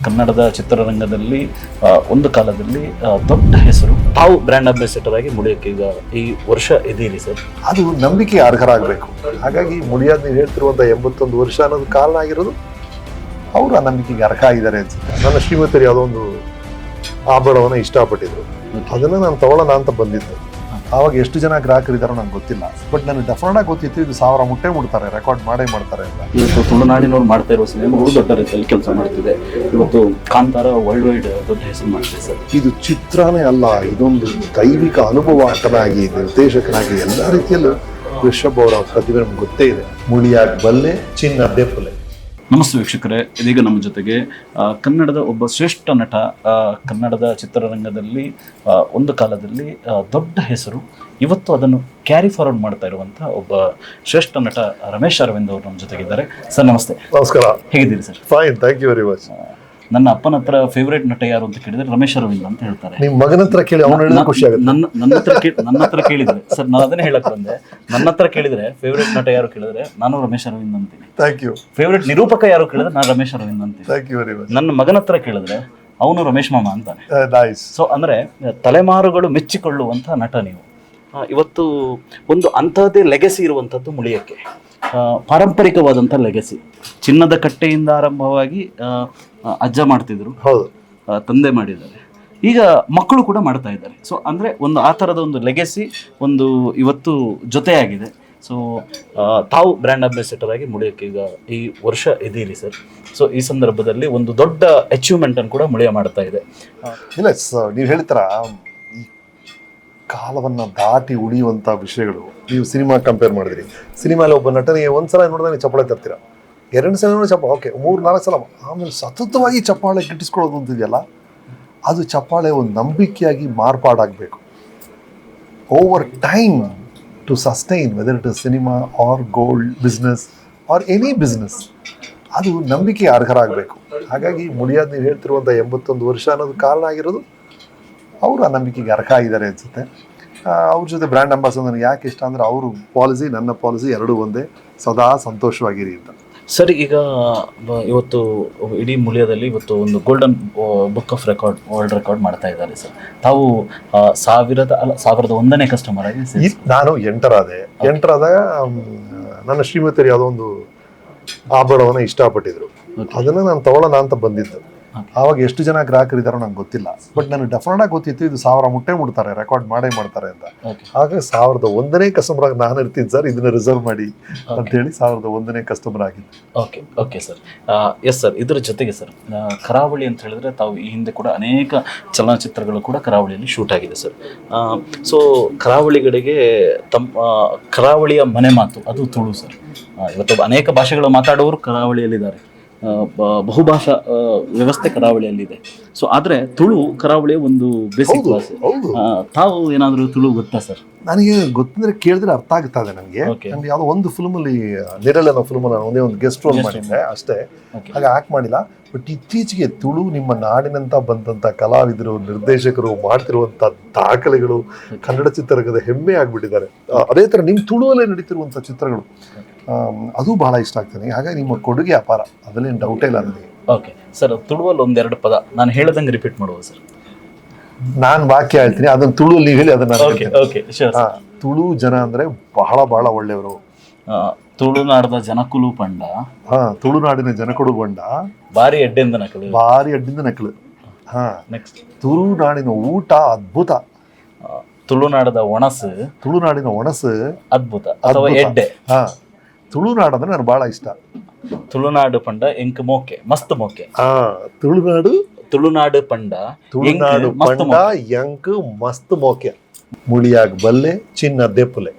ಕನ್ನಡದ ಚಿತ್ರರಂಗದಲ್ಲಿ ಒಂದು ಕಾಲದಲ್ಲಿ ದೊಡ್ಡ ಹೆಸರು, ತಾವು ಬ್ರ್ಯಾಂಡ್ ಅಂಬಾಸಿಡರ್ ಆಗಿ ಮುಳಿಯಕ್ಕೆ ಈಗ ಈ ವರ್ಷ ಇದೀರಿ ಸರ್. ಅದು ನಂಬಿಕೆ ಅರ್ಹರಾಗಬೇಕು. ಹಾಗಾಗಿ ಮುಳಿಯಾದ ನೀವು ಹೇಳ್ತಿರುವಂಥ 81 ವರ್ಷ ಅನ್ನೋದು ಕಾರಣ ಆಗಿರೋದು ಅವರು ಆ ನಂಬಿಕೆಗೆ ಅರ್ಹ ಆಗಿದ್ದಾರೆ ಅನ್ಸುತ್ತೆ. ನನ್ನ ಶ್ರೀಮತಿಯರು ಯಾವುದೋ ಒಂದು ಆಭರಣವನ್ನು ಇಷ್ಟಪಟ್ಟಿದ್ರು, ಅದನ್ನು ನಾನು ತಗೊಳ್ಳೋಣ ಅಂತ ಬಂದಿದ್ದು. ಆವಾಗ ಎಷ್ಟು ಜನ ಗ್ರಾಹಕರಿದ್ದಾರೋ ನಂಗೆ ಗೊತ್ತಿಲ್ಲ, ಬಟ್ ನನಗೆ ಡೆಫಿನೆಟ್ ಗೊತ್ತಿತ್ತು ಇದು 1000 ಮುಟ್ಟೆ ಮುಡ್ತಾರೆ, ರೆಕಾರ್ಡ್ ಮಾಡೇ ಮಾಡ್ತಾರೆ ಅಂತ. ಇವತ್ತು ತುಳುನಾಡಿನವರು ಮಾಡ್ತಾ ಇರೋ ಸಿನಿಮಾಗಳು ದೊಡ್ಡ ರೀತಿಯಲ್ಲಿ ಕೆಲಸ ಮಾಡ್ತಿದೆ. ಇವತ್ತು ಕಾಂತಾರ ವರ್ಲ್ಡ್ ವೈಡ್ ದೊಡ್ಡ ಹೆಸರು ಮಾಡ್ತಿದೆ ಸರ್. ಇದು ಚಿತ್ರನೇ ಅಲ್ಲ, ಇದೊಂದು ದೈವಿಕ ಅನುಭವಾಟನಾಗಿ ನಿರ್ದೇಶಕನಾಗಿ ಎಲ್ಲ ರೀತಿಯಲ್ಲೂ ರಿಷಬ್ ಅವರ ಪ್ರತಿಭೆ ನಮ್ಗೆ ಗೊತ್ತೇ ಇದೆ. ಮುಳಿಯಾಗ ಬಲ್ಲೆ ಚಿನ್ನ ದೆಪ್ಪಲೆ. ನಮಸ್ತೆ ವೀಕ್ಷಕರೇ, ಇದೀಗ ನಮ್ಮ ಜೊತೆಗೆ ಕನ್ನಡದ ಒಬ್ಬ ಶ್ರೇಷ್ಠ ನಟ, ಕನ್ನಡದ ಚಿತ್ರರಂಗದಲ್ಲಿ ಒಂದು ಕಾಲದಲ್ಲಿ ದೊಡ್ಡ ಹೆಸರು, ಇವತ್ತು ಅದನ್ನು ಕ್ಯಾರಿ ಫಾರ್ವರ್ಡ್ ಮಾಡ್ತಾ ಇರುವಂಥ ಒಬ್ಬ ಶ್ರೇಷ್ಠ ನಟ ರಮೇಶ್ ಅರವಿಂದ್ ಅವರು ನಮ್ಮ ಜೊತೆಗಿದ್ದಾರೆ. ಸರ್ ನಮಸ್ತೆ. ನಮಸ್ಕಾರ. ಹೇಗಿದ್ದೀರಿ sir? Fine, thank you very much. ನನ್ನ ಅಪ್ಪನ ಹತ್ರ ಫೇವ್ರೇಟ್ ನಟ ಯಾರು ಅಂತ ಕೇಳಿದ್ರೆ ರಮೇಶ್ ಅರವಿಂದ್ ಅಂತ ಹೇಳ್ತಾರೆ. ನಿಮ್ಮ ಮಗನ ಹತ್ರ ಕೇಳಿ, ಅವನು ಹೇಳಿದ್ರೆ ಖುಷಿ ಆಗುತ್ತೆ. ನನ್ನ ಹತ್ರ ಕೇಳಿದ್ರೆ ಸರ್, ನಾನು ಅದನ್ನೇ ಹೇಳಕ್ ಬಂದೆ. ನನ್ನ ಹತ್ರ ಕೇಳಿದ್ರೆ ಫೇವ್ರೇಟ್ ನಟ ಯಾರು ಕೇಳಿದ್ರೆ ನಾನು ರಮೇಶ್ ಅರವಿಂದ್ ಅಂತೀನಿ. Thank you. ಫೇವ್ರೇಟ್ ನಿರೂಪಕ ಯಾರು ಕೇಳಿದ್ರೆ ನಾನು ರಮೇಶ್ ಅರವಿಂದ್ ಅಂತೀನಿ. Thank you very much. ನನ್ನ ಮಗನ ಹತ್ರ ಕೇಳಿದ್ರೆ ಅವನು ರಮೇಶ್ ಮಾಮ ಅಂತಾನೆ. ನೈಸ್. ಸೊ ಅಂದ್ರೆ ತಲೆಮಾರುಗಳು ಮೆಚ್ಚಿಕೊಳ್ಳುವಂಥ ನಟ ನೀವು. ಇವತ್ತು ಒಂದು ಅಂಥದ್ದೇ ಲೆಗಸಿ ಇರುವಂಥದ್ದು ಮುಳಿಯಕ್ಕೆ, ಪಾರಂಪರಿಕವಾದಂಥ ಲೆಗಸಿ. ಚಿನ್ನದ ಕಟ್ಟೆಯಿಂದ ಆರಂಭವಾಗಿ ಅಜ್ಜ ಮಾಡ್ತಿದ್ರು, ಹೌದು, ತಂದೆ ಮಾಡಿದ್ದಾರೆ, ಈಗ ಮಕ್ಕಳು ಕೂಡ ಮಾಡ್ತಾ ಇದ್ದಾರೆ. ಸೊ ಅಂದರೆ ಒಂದು ಆ ಥರದ ಒಂದು ಲೆಗಸಿ ಒಂದು ಇವತ್ತು ಜೊತೆಯಾಗಿದೆ. ಸೊ ತಾವು ಬ್ರ್ಯಾಂಡ್ ಅಂಬಾಸಿಡರ್ ಆಗಿ ಮುಳಿಯಕ್ಕೆ ಈಗ ಈ ವರ್ಷ ಇದೀರಿ ಸರ್. ಸೊ ಈ ಸಂದರ್ಭದಲ್ಲಿ ಒಂದು ದೊಡ್ಡ ಅಚೀವ್ಮೆಂಟನ್ನು ಕೂಡ ಮುಳಿಯ ಮಾಡ್ತಾ ಇದೆ. ಇಲ್ಲ, ನೀವು ಹೇಳ್ತಾರ ಈ ಕಾಲವನ್ನು ದಾಟಿ ಉಳಿಯುವಂಥ ವಿಷಯಗಳು. ನೀವು ಸಿನಿಮಾ ಕಂಪೇರ್ ಮಾಡಿದ್ರಿ, ಸಿನಿಮಾಲಿ ಒಬ್ಬ ನಟನಿಗೆ ಒಂದ್ಸಲ ನೋಡಿದ್ರೆ ನೀವು ಚಪ್ಪಾಳೆ ತರ್ತೀರ, 2 ಸಲ ನೋಡಿ ಚಪ್ಪಾಳೆ, ಓಕೆ, 3-4 ಸಲ, ಆಮೇಲೆ ಸತತವಾಗಿ ಚಪ್ಪಾಳೆ ಗಿಟ್ಟಿಸ್ಕೊಳ್ಳೋದು ಅಂತಿದೆಯಲ್ಲ, ಅದು ಚಪ್ಪಾಳೆ ಒಂದು ನಂಬಿಕೆಯಾಗಿ ಮಾರ್ಪಾಡಾಗಬೇಕು. Over time to sustain, whether it is cinema or gold business or any business, ಅದು ನಂಬಿಕೆ ಅರ್ಹರಾಗಬೇಕು. ಹಾಗಾಗಿ ಮುಳಿಯಾದ ನೀವು ಹೇಳ್ತಿರುವಂಥ 81 ವರ್ಷ ಅನ್ನೋದು ಕಾರಣ ಆಗಿರೋದು ಅವರು ಆ ನಂಬಿಕೆಗೆ ಅರ್ಹ ಆಗಿದ್ದಾರೆ ಅನಿಸುತ್ತೆ. ಅವ್ರ ಜೊತೆ ಬ್ರ್ಯಾಂಡ್ ಅಂಬಾಸಿಡರ್ ಯಾಕೆ ಇಷ್ಟ ಅಂದರೆ ಅವರು ಪಾಲಿಸಿ, ನನ್ನ ಪಾಲಿಸಿ ಎರಡೂ ಒಂದೇ, ಸದಾ ಸಂತೋಷವಾಗಿರಿ ಅಂತ. ಸರಿ, ಈಗ ಇವತ್ತು ಇಡೀ ಮುಳಿಯದಲ್ಲಿ ಇವತ್ತು ಒಂದು golden book of record, world record ಮಾಡ್ತಾ ಇದ್ದಾರೆ ಸರ್. ತಾವು 1001ನೇ ಕಸ್ಟಮರ್ ಆಗಿ. ನಾನು ಎಂಟರಾದಾಗ ನನ್ನ ಶ್ರೀಮತಿಯರು ಯಾವುದೋ ಒಂದು ಆಭರಣವನ್ನು ಇಷ್ಟಪಟ್ಟಿದ್ರು, ಅದನ್ನು ನಾನು ತಗೊಳ್ಳೋಣ ಅಂತ ಬಂದಿದ್ದು. ಆವಾಗ ಎಷ್ಟು ಜನ ಗ್ರಾಹಕರಿದ್ದಾರೋ ನಂಗೆ ಗೊತ್ತಿಲ್ಲ, ಬಟ್ ನನಗೆ ಡೆಫಿನೆಟ್ ಗೊತ್ತಿತ್ತು ಇದು 1000 ಮುಟ್ಟೆ ಮುಡ್ತಾರೆ, ರೆಕಾರ್ಡ್ ಮಾಡೇ ಮಾಡ್ತಾರೆ ಅಂತ. ಆಗ 1001ನೇ ಕಸ್ಟಮರ್ ಆಗಿ ನಾನು ಇರ್ತೀನಿ ಸರ್, ಇದನ್ನ ರಿಸರ್ವ್ ಮಾಡಿ ಅಂತ ಹೇಳಿ 1001ನೇ ಕಸ್ಟಮರ್ ಆಗಿದ್ದು. Okay sir. ಎಸ್ ಸರ್, ಇದರ ಜೊತೆಗೆ ಸರ್, ಕರಾವಳಿ ಅಂತ ಹೇಳಿದ್ರೆ ತಾವು ಈ ಹಿಂದೆ ಕೂಡ ಅನೇಕ ಚಲನಚಿತ್ರಗಳು ಕೂಡ ಕರಾವಳಿಯಲ್ಲಿ ಶೂಟ್ ಆಗಿದೆ ಸರ್. ಸೊ ಕರಾವಳಿಗಳಿಗೆ ಕರಾವಳಿಯ ಮನೆ ಮಾತು ಅದು ತುಳು ಸರ್. ಇವತ್ತು ಅನೇಕ ಭಾಷೆಗಳು ಮಾತಾಡುವವರು ಕರಾವಳಿಯಲ್ಲಿದ್ದಾರೆ, ಬಹುಭಾಷಾ ವ್ಯವಸ್ಥೆ ಕರಾವಳಿಯಲ್ಲಿದೆ. ಸೊ ಆದರೆ ತುಳು ಕರಾವಳಿಯ ಒಂದು ಬೇಸಿಕ್ ಭಾಷೆ. ತಾವು ಏನಾದರೂ ತುಳು ಗೊತ್ತಾ ಸರ್? ನನಗೆ ಗೊತ್ತಂದ್ರೆ ಕೇಳಿದ್ರೆ ಅರ್ಥ ಆಗ್ತದೆ ನನಗೆ. ನನಗೆ ಯಾವುದೋ ಒಂದು ಫಿಲ್ಮಲ್ಲಿ, ನಿರಲ್ ಅನ್ನೋ ಫಿಲ್ಮಲ್ಲಿ ಒಂದೇ ಒಂದು ಗೆಸ್ಟ್ ರೋಲ್ ಮಾಡಿದ್ದೆ ಅಷ್ಟೇ, ಹಾಗೆ ಆಕ್ಟ್ ಮಾಡಿಲ್ಲ. ಬಟ್ ಇತ್ತೀಚೆಗೆ ತುಳು ನಿಮ್ಮ ನಾಡಿನಂತ ಬಂದಂಥ ಕಲಾವಿದರು, ನಿರ್ದೇಶಕರು ಮಾಡ್ತಿರುವಂಥ ದಾಖಲೆಗಳು ಕನ್ನಡ ಚಿತ್ರರಂಗದ ಹೆಮ್ಮೆ ಆಗಿಬಿಟ್ಟಿದ್ದಾರೆ. ಅದೇ ಥರ ನಿಮ್ಮ ತುಳುವಲ್ಲೇ ನಡೀತಿರುವಂಥ ಚಿತ್ರಗಳು ಅದು ಬಹಳ ಇಷ್ಟ ಆಗ್ತದೆ. ಹಾಗಾಗಿ ನಿಮ್ಮ ಕೊಡುಗೆ ಅಪಾರ, ಅದರಲ್ಲೇನು ಡೌಟೇ ಇಲ್ಲ ನನಗೆ. ಓಕೆ ಸರ್, ತುಳುವಲ್ಲಿ ಒಂದೆರಡು ಪದ ನಾನು ಹೇಳದಂಗೆ ರಿಪೀಟ್ ಮಾಡುವ ಸರ್. ನಾನು ವಾಕ್ಯ ಹೇಳ್ತೀನಿ, ಅದನ್ನ ತುಳುವಲ್ಲಿ ನೀವು ಹೇಳಿ ಅದನ್ನ. ತುಳು ಜನ ಅಂದ್ರೆ ಬಹಳ ಬಹಳ ಒಳ್ಳೆಯವರು. ತುಳುನಾಡದ ಜನಕುಲು ಪಂಡ, ತುಳುನಾಡಿನ ಜನಕುಡು ಬಂಡ ಭಾರಿ ಅಡ್ಡಿಂದ ನಕಲು. ನೆಕ್ಸ್ಟ್, ತುಳುನಾಡಿನ ಊಟ ಅದ್ಭುತ. ತುಳುನಾಡದ ಒಣಸು ಅದ್ಭುತ ಅಥವಾ ಎಡ್ಡೆ. ತುಳುನಾಡು ಅಂದ್ರೆ ನನಗೆ ಬಹಳ ಇಷ್ಟ. ತುಳುನಾಡು ಪಂಡ ಎಂಕ್ ಮೋಕೆ ಮಸ್ತ್ ಮೋಕೆ. ತುಳುನಾಡು ಪಂಡ ಎಂಕ್ ಮಸ್ತ್ ಮೋಕೆ. ಮುಳಿಯಾಗ ಬಲ್ಲೆ ಚಿನ್ನ ದೆಪ್ಪಲೆ.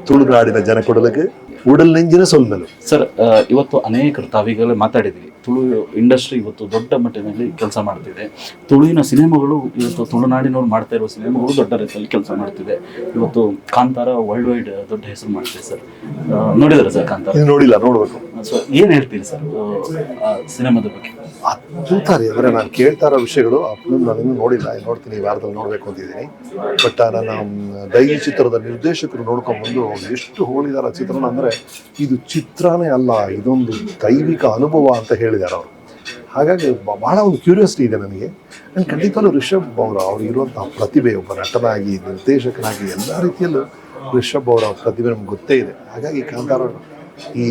ತುಳುನಾಡಿನ ಜನ ಕೊಡಲಿಕ್ಕೆ ಉಡಲ್ ನೆಂಜಿನ ಸೊಲ್ಮೆಲು. ಸರ್, ಇವತ್ತು ಅನೇಕರು ತಾವೀಗಲೇ ಮಾತಾಡಿದ್ವಿ, ತುಳು ಇಂಡಸ್ಟ್ರಿ ಇವತ್ತು ದೊಡ್ಡ ಮಟ್ಟಿನಲ್ಲಿ ಕೆಲಸ ಮಾಡ್ತಿದೆ. ತುಳುವಿನ ಸಿನಿಮಾಗಳು ಇವತ್ತು ತುಳುನಾಡಿನವ್ರು ಮಾಡ್ತಾ ಇರುವ ಸಿನಿಮಾಗಳು ದೊಡ್ಡ ರೀತಿಯಲ್ಲಿ ಕೆಲಸ ಮಾಡ್ತಿದೆ. ಇವತ್ತು ಕಾಂತಾರ ವರ್ಲ್ಡ್ ವೈಡ್ ದೊಡ್ಡ ಹೆಸರು ಮಾಡ್ತಿದೆ ಸರ್. ನೋಡಿದ್ರೆ ಸರ್ ಕಾಂತಾರ? ನೋಡಿಲ್ಲ, ನೋಡ್ಬೇಕು. ಸೊ ಏನ್ ಹೇಳ್ತೀರಿ ಸರ್ ಸಿನಿಮಾದ ಬಗ್ಗೆ? ಅದ್ಭುತ ರೀ. ಅಂದ್ರೆ ನಾನು ಕೇಳ್ತಾ ಇರೋ ವಿಷಯಗಳು ನಾನು ಇನ್ನೂ ನೋಡಿಲ್ಲ, ನೋಡ್ತೀನಿ, ಈ ವಾರದಲ್ಲಿ ನೋಡ್ಬೇಕು ಅಂತಿದ್ದೀನಿ. ಬಟ್ ನನ್ನ ದೈವಿ ಚಿತ್ರದ ನಿರ್ದೇಶಕರು ನೋಡ್ಕೊಂಡ್ಬಂದು ಎಷ್ಟು ಹೋಳಿದಾರ ಚಿತ್ರನ ಅಂದ್ರೆ ಇದು ಚಿತ್ರನೇ ಅಲ್ಲ, ಇದೊಂದು ದೈವಿಕ ಅನುಭವ ಅಂತ ಹೇಳಿದ್ದಾರೆ ಅವರು. ಹಾಗಾಗಿ ಭಾಳ ಒಂದು ಕ್ಯೂರಿಯಾಸಿಟಿ ಇದೆ ನನಗೆ. ನಾನು ಖಂಡಿತವಾಗ್ಲೂ ರಿಷಬ್ ಅವ್ರಿಗಿರುವಂಥ ಪ್ರತಿಭೆ, ಒಬ್ಬ ನಟನಾಗಿ, ನಿರ್ದೇಶಕನಾಗಿ ಎಲ್ಲ ರೀತಿಯಲ್ಲೂ ರಿಷಬ್ ಅವರ ಪ್ರತಿಭೆ ನಮ್ಗೆ ಗೊತ್ತೇ ಇದೆ. ಹಾಗಾಗಿ ಕಾಂತಾರ ಈ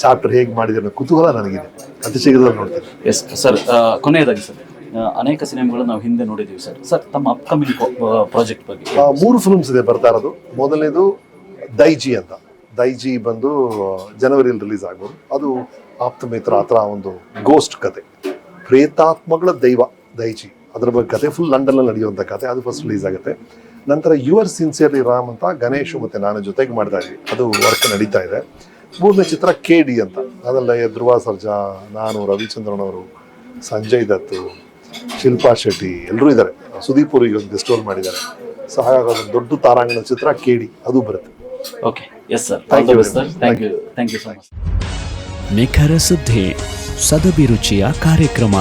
ಚಾಪ್ಟರ್ ಹೇಗೆ ಮಾಡಿದ್ರೆ ಕುತೂಹಲ ನನಗಿದೆ, ಅತಿ ಶೀಘ್ರದಲ್ಲಿ ನೋಡ್ತೀನಿ. ಎಸ್ ಸರ್, ಕೊನೆಯದಾಗಿ ಸರ್, ಅನೇಕ ಸಿನಿಮಾಗಳು ನಾವು ಹಿಂದೆ ನೋಡಿದ್ದೀವಿ ಸರ್. ಸರ್, ತಮ್ಮ ಅಪ್ಕಮಿಂಗ್ ಪ್ರಾಜೆಕ್ಟ್ ಬಗ್ಗೆ 3 ಫಿಲ್ಮ್ಸ್ ಇದೆ ಬರ್ತಾ ಇರೋದು. ಮೊದಲನೇದು ದೈಜಿ ಅಂತ. ದೈಜಿ ಬಂದು ಜನವರಿಯಲ್ಲಿ ರಿಲೀಸ್ ಆಗ್ಬೋದು. ಅದು ಆಪ್ತ ಮಿತ್ರ ಆ ಥರ ಒಂದು ಗೋಸ್ಟ್ ಕತೆ, ಪ್ರೇತಾತ್ಮಗಳ ದೈವ ದೈಜಿ, ಅದ್ರ ಬಗ್ಗೆ ಕತೆ ಫುಲ್ ಲಂಡನ್ನಲ್ಲಿ ನಡೆಯುವಂಥ ಕತೆ. ಅದು ಫಸ್ಟ್ ರಿಲೀಸ್ ಆಗುತ್ತೆ. ನಂತರ ಯುವರ್ ಸಿನ್ಸಿಯರ್ಲಿ ರಾಮ್ ಅಂತ ಗಣೇಶ್ ಮತ್ತು ನಾನು ಜೊತೆಗೆ ಮಾಡ್ತಾ ಇದ್ವಿ, ಅದು ವರ್ಕ್ ನಡೀತಾ ಇದೆ. 3ನೇ ಚಿತ್ರ KD ಅಂತ, ಅದರಲ್ಲಿ ಧ್ರುವ ಸರ್ಜಾ, ನಾನು, ರವಿಚಂದ್ರನ್ ಅವರು, ಸಂಜಯ್ ದತ್ತು, ಶಿಲ್ಪಾ ಶೆಟ್ಟಿ ಎಲ್ಲರೂ ಇದ್ದಾರೆ. ಸುದೀಪ್ ಅವರು ಈಗ ಒಂದು ಗೆಸ್ಟ್ ರೋಲ್ ಮಾಡಿದ್ದಾರೆ. ಸೊ ಹಾಗಾಗಿ ಒಂದು ದೊಡ್ಡ ತಾರಾಂಗಣ ಚಿತ್ರ KD ಅದು ಬರುತ್ತೆ. Okay, yes sir, thank you sir, thank you so much. ನಿಖರ ಸುದ್ದಿ, ಸದಭಿರುಚಿಯ ಕಾರ್ಯಕ್ರಮ.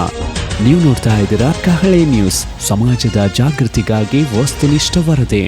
ನೀವು ನೋಡ್ತಾ ಇದ್ದೀರಾ ಕಹಳೆ ನ್ಯೂಸ್, ಸಮಾಜದ ಜಾಗೃತಿಗಾಗಿ ವಸ್ತುನಿಷ್ಠ ವರದಿ.